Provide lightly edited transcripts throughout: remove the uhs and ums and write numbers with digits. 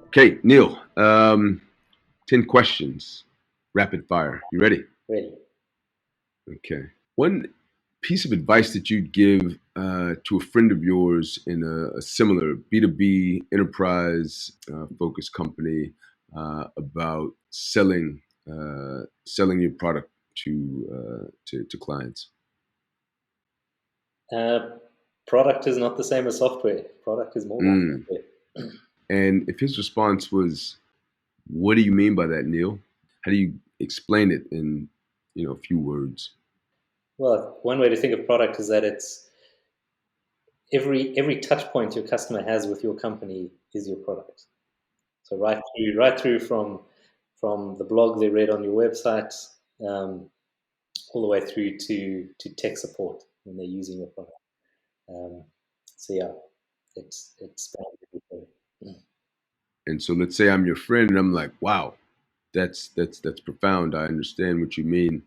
Okay, Neil, 10 questions, rapid fire. You ready? Really. Okay. One piece of advice that you'd give to a friend of yours in a similar B2B enterprise focused company about selling your product to clients? Uh, Product is not the same as software. Product is more like Mm. software. And if his response was, "What do you mean by that, Neil?" How do you explain it in a few words? Well, one way to think of product is that it's every touch point your customer has with your company is your product. So right through from the blog they read on your website, um, all the way through to tech support when they're using your product. Um, so yeah, it's And so let's say I'm your friend and I'm like, wow, that's profound. I understand what you mean.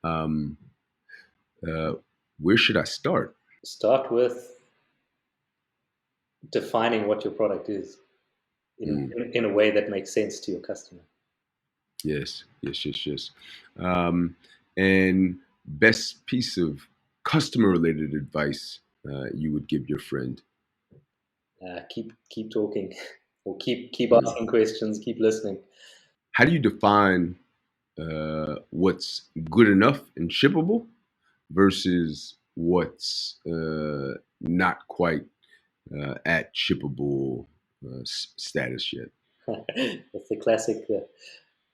Um, uh, where should I start? start with defining what your product is Mm, in a way that makes sense to your customer. yes, yes, yes, yes. Um, and best piece of customer related advice you would give your friend. Keep talking, or keep Mm. asking questions, keep listening. How do you define what's good enough and shippable versus what's not quite at shippable status yet? That's the classic.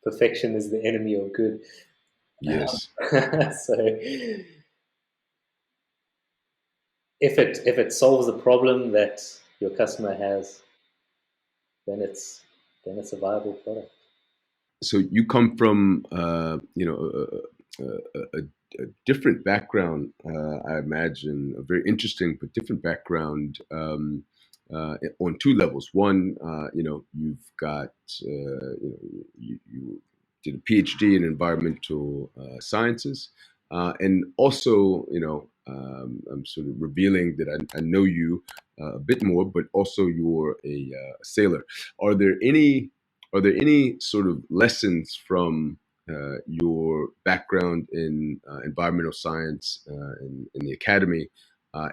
Perfection is the enemy of good. Yes. So if it solves a problem that your customer has, then it's a viable product. So you come from a different background. I imagine a very interesting but different background on two levels. One, you've got you did a PhD in environmental sciences, and also I'm sort of revealing that I know you a bit more, but also you're a sailor. Are there any are there any sort of lessons from your background in environmental science in the academy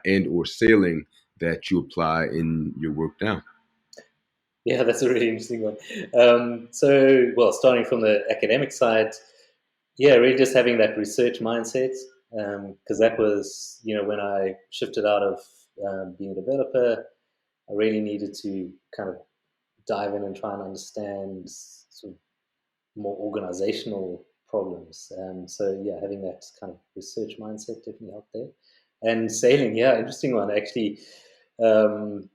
and or sailing that you apply in your work now? Yeah, that's a really interesting one. So, well, starting from the academic side, yeah, really just having that research mindset, because that was, when I shifted out of being a developer, I really needed to kind of dive in and try and understand sort of more organizational problems. So yeah, having that kind of research mindset definitely helped there. And sailing, yeah, interesting one actually. Um,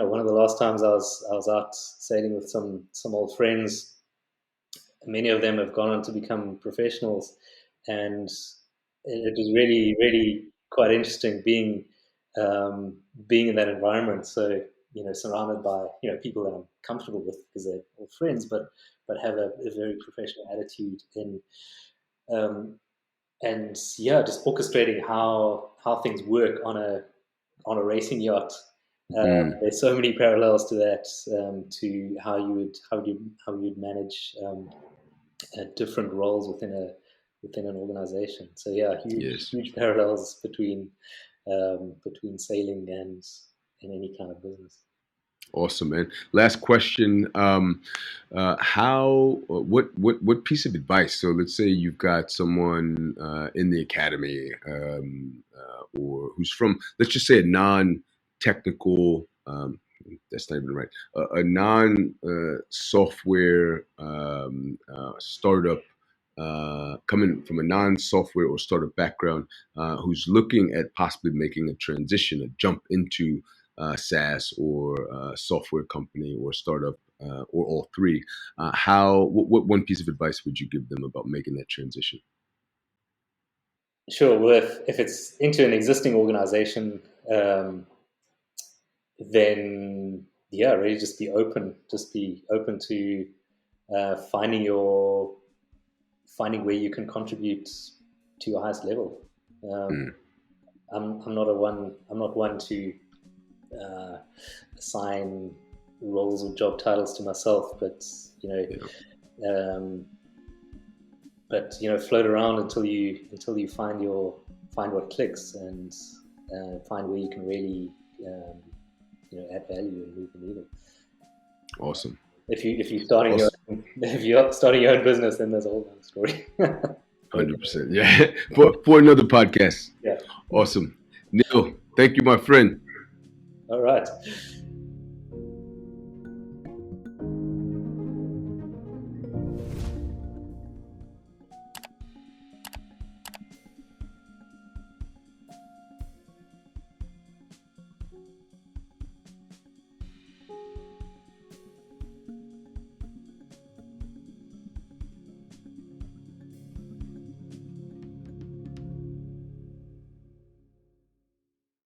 one of the last times I was out sailing with some old friends. Many of them have gone on to become professionals, and it was really really quite interesting being in that environment. So surrounded by people that I'm comfortable with because they're all friends, but have a very professional attitude in. Um, and yeah, just orchestrating how things work on a racing yacht. Mm, There's so many parallels to that, to how you'd manage different roles within an organization. So yeah, huge yes. huge parallels between sailing and any kind of business. Awesome, man. Last question. What piece of advice? So let's say you've got someone in the academy or who's from, let's just say a non-technical, that's not even right, a non-software startup coming from a non-software or startup background who's looking at possibly making a transition, a jump into SaaS or software company or startup or all three. What one piece of advice would you give them about making that transition? Sure. Well, if it's into an existing organization, um, then yeah, really just be open. Just be open to finding where you can contribute to your highest level. Mm. I'm not one to assign roles or job titles to myself, but um, float around until you find what clicks, and find where you can really add value and move the needle. Awesome. If you're starting your own business, then there's a whole other story. 100%. Yeah. For another podcast. Yeah. Awesome. Neil, thank you, my friend. All right.